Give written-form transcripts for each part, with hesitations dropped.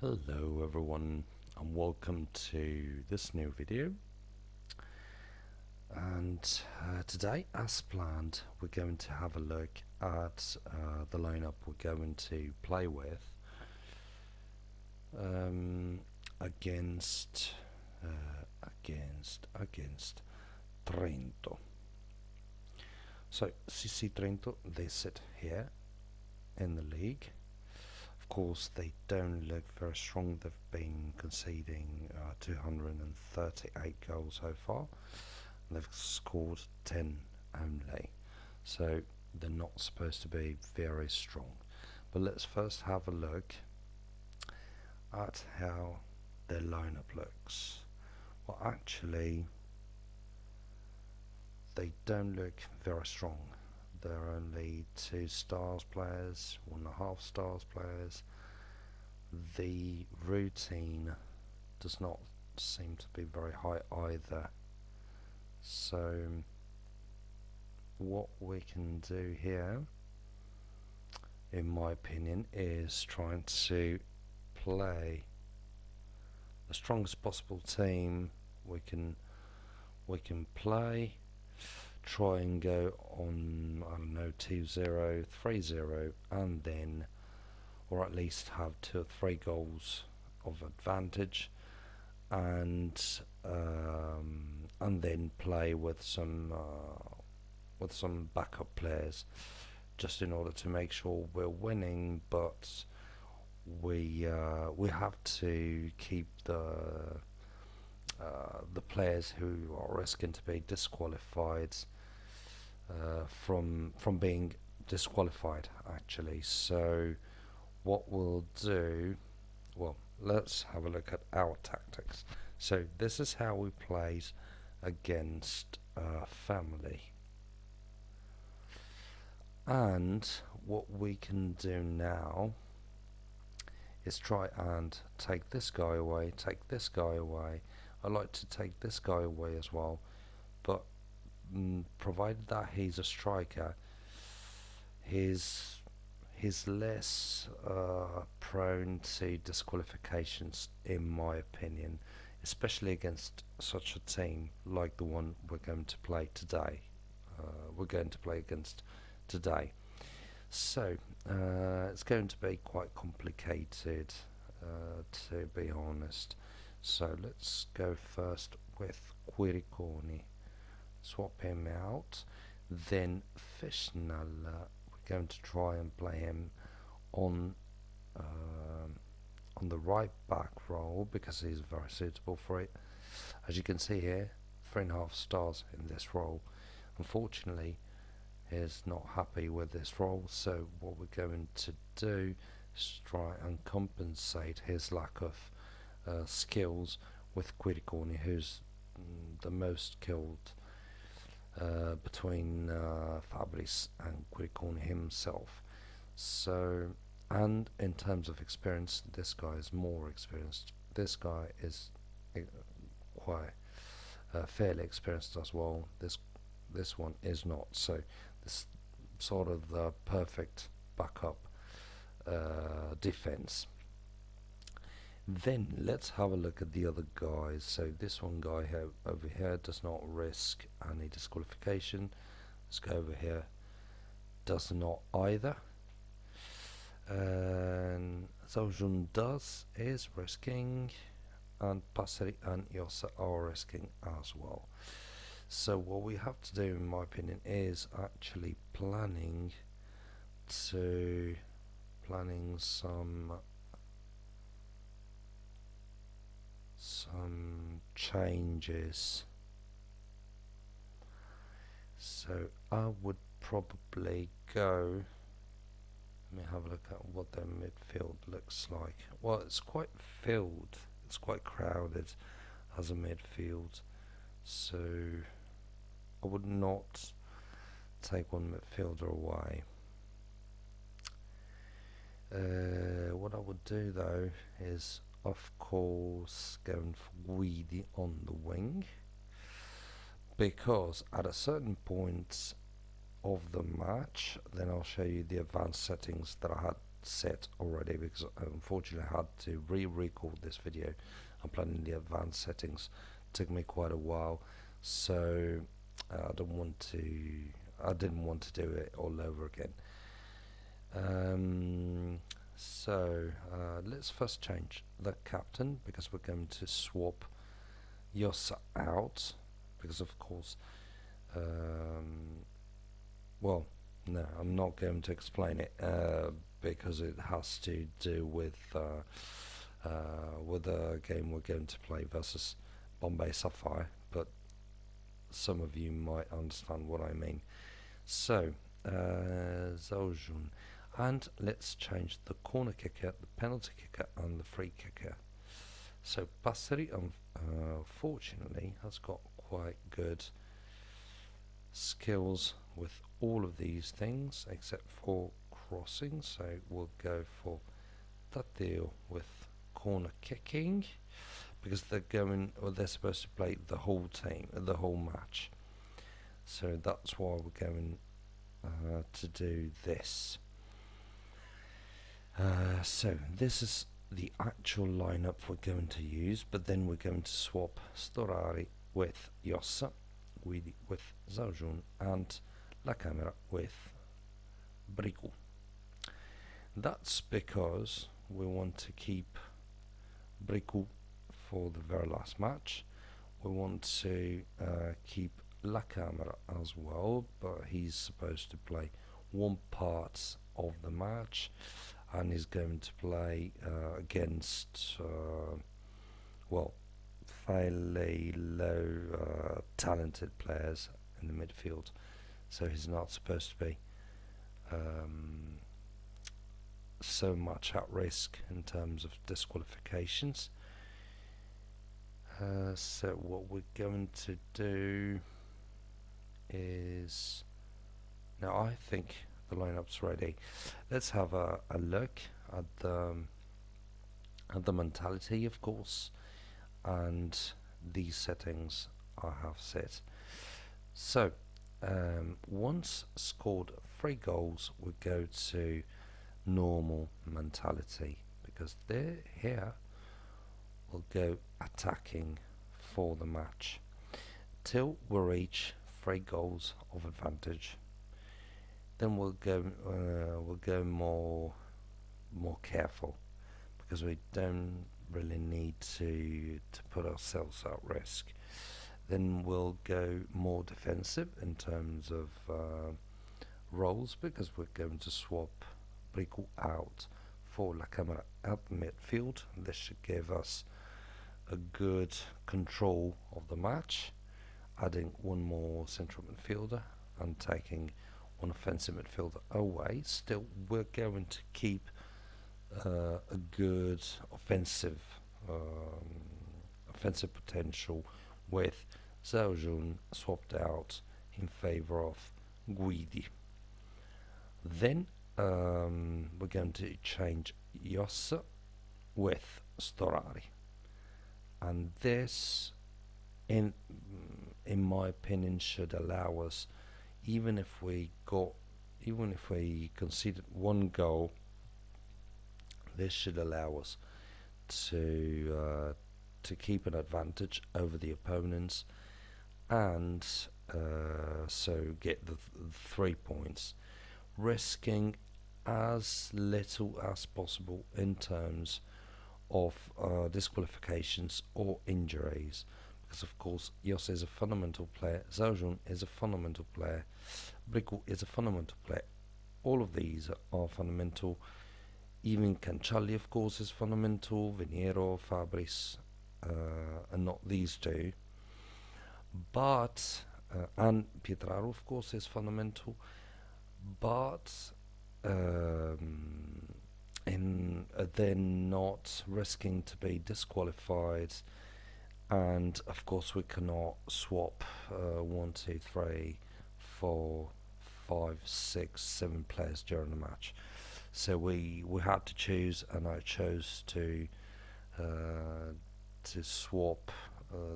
Hello everyone and welcome to this new video, and today, as planned, we're going to have a look at the lineup we're going to play with against Trento. So CC Trento, they sit here in the league. Of course, they don't look very strong. They've been conceding 238 goals so far. They've scored 10 only, so they're not supposed to be very strong. But let's first have a look at how their lineup looks. Well, actually, they don't look very strong. There are only 2 stars players, 1.5 stars players. The routine does not seem to be very high either. So what we can do here, in my opinion, is trying to play the strongest possible team we can play. Try and go on, I don't know, 2-0, 3-0, and then, or at least have 2 or 3 goals of advantage, and then play with some backup players, just in order to make sure we're winning. But we have to keep the players who are risking to be disqualified from being disqualified, actually. So what we'll do, well, let's have a look at our tactics. So this is how we played against Family, and what we can do now is try and take this guy away, take this guy away. I like to take this guy away as well, but provided that he's a striker, he's less prone to disqualifications, in my opinion, especially against such a team like the one we're going to play today. So it's going to be quite complicated, to be honest. So let's go first with Quiriconi. Swap him out. Then Fishnalla, we're going to try and play him on the right back role because he's very suitable for it. As you can see here, 3.5 stars in this role. Unfortunately, he's not happy with this role, so what we're going to do is try and compensate his lack of skills with Quiriconi, who's the most skilled between Fabrice and Quiriconi himself. So, and in terms of experience, this guy is more experienced. This guy is quite fairly experienced as well. This one is not. So this sort of the perfect backup defense. Then let's have a look at the other guys. So this one guy here, over here, does not risk any disqualification. Let's go over here, does not either. And Zaujun is risking, and Passeri and Yosa are risking as well. So what we have to do, in my opinion, is actually planning some changes. So I would probably go, let me have a look at what their midfield looks like. Well, it's quite filled, it's quite crowded as a midfield, so I would not take one midfielder away. What I would do though is, of course, going for Guidi on the wing, because at a certain point of the match, then I'll show you the advanced settings that I had set already, because unfortunately I had to re-record this video. I'm planning the advanced settings. It took me quite a while, so I didn't want to do it all over again. Let's first change the captain, because we're going to swap Yossa out, because of course well, no, I'm not going to explain it because it has to do with the game we're going to play versus Bombay Sapphire, but some of you might understand what I mean. So, Zaojun, and let's change the corner kicker, the penalty kicker, and the free kicker. So Passeri, fortunately, has got quite good skills with all of these things except for crossing, so we'll go for Tateo with corner kicking, because they're supposed to play the whole team, the whole match, so that's why we're going to do this. So this is the actual lineup we're going to use, but then we're going to swap Storari with Yossa, Guidi with Zaojun, and La Camera with Briku. That's because we want to keep Briku for the very last match. We want to keep La Camera as well, but he's supposed to play one part of the match, and he's going to play against fairly low talented players in the midfield, so he's not supposed to be so much at risk in terms of disqualifications. So what we're going to do is, now I think the lineup's ready. Let's have a look at the mentality, of course, and these settings I have set. So once scored 3 goals, we go to normal mentality, because here we'll go attacking for the match till we reach 3 goals of advantage. Then we'll go more careful, because we don't really need to put ourselves at risk. Then we'll go more defensive in terms of roles, because we're going to swap Briku out for La Camera at midfield. This should give us a good control of the match, adding one more central midfielder and taking one offensive midfielder away. Still, we're going to keep a good offensive potential, with Zaojun swapped out in favor of Guidi. Then we're going to change Yossa with Storari, and this, in my opinion, should allow us, even if we conceded 1 goal, this should allow us to keep an advantage over the opponents, and so get the 3 points, risking as little as possible in terms of disqualifications or injuries, because of course Yossa is a fundamental player, Zaojun is a fundamental player, Briku is a fundamental player. All of these are fundamental. Even Cancalli, of course, is fundamental, Viniero, Fabris, and not these two, but and Pietraro, of course, is fundamental, but they're not risking to be disqualified, and of course we cannot swap 1, 2, 3, 4, 5, 6, 7 players during the match. So we had to choose, and I chose to swap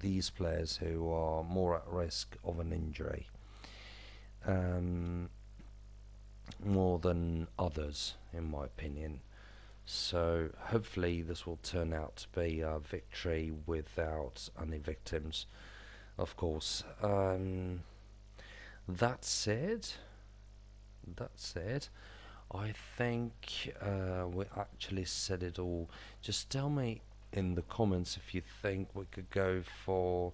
these players who are more at risk of an injury. more than others, in my opinion. So hopefully this will turn out to be a victory without any victims, of course. That said, that said, I think we actually said it all. Just tell me in the comments if you think we could go for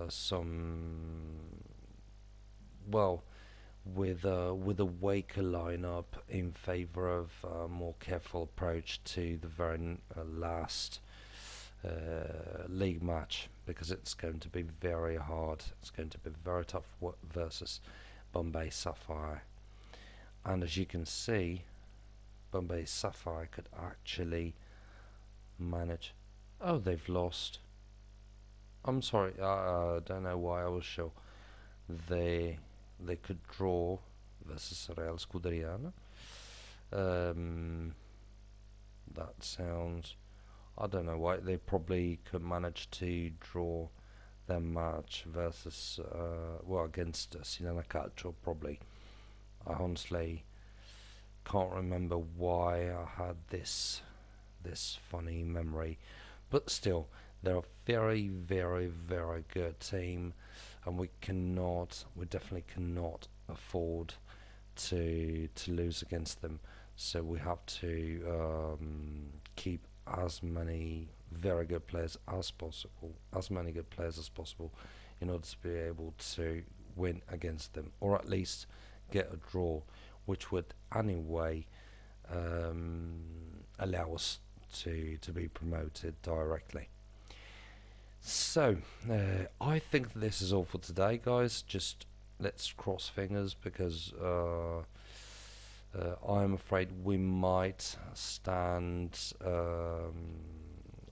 some, well, with a weaker lineup in favor of a more careful approach to the very last league match, because it's going to be very hard. It's going to be very tough versus Bombay Sapphire. And as you can see, Bombay Sapphire could actually manage. Oh, they've lost. I'm sorry. I don't know why I was sure. They they could draw versus Real Scuderiana. Um, that sounds. I don't know why they probably could manage to draw their match versus against Sinana Calcio probably. I honestly can't remember why I had this funny memory, but still, they're a very, very, very good team, and we definitely cannot afford to lose against them. So we have to keep as many very good players as possible, as many good players as possible, in order to be able to win against them, or at least get a draw, which would anyway allow us to be promoted directly. So, I think this is all for today, guys. Just let's cross fingers, because I'm afraid we might stand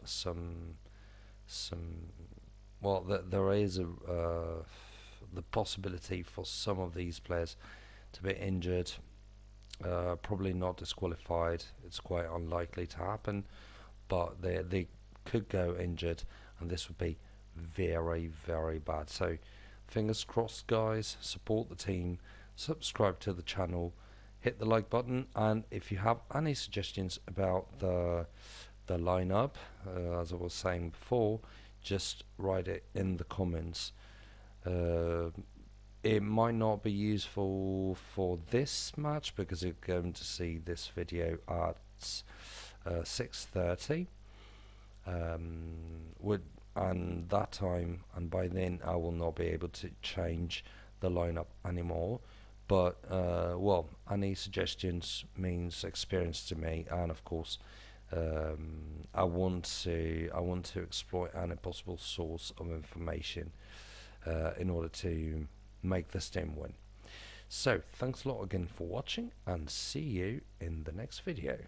some. Well, there is the possibility for some of these players to be injured. Probably not disqualified. It's quite unlikely to happen, but they could go injured, and this would be very, very bad. So fingers crossed, guys. Support the team, subscribe to the channel, hit the like button, and if you have any suggestions about the lineup, as I was saying before, just write it in the comments. It might not be useful for this match, because you're going to see this video at 6:30. And that time, and by then I will not be able to change the lineup anymore. But any suggestions means experience to me, and of course, I want to exploit any possible source of information in order to make this team win. So thanks a lot again for watching, and see you in the next video.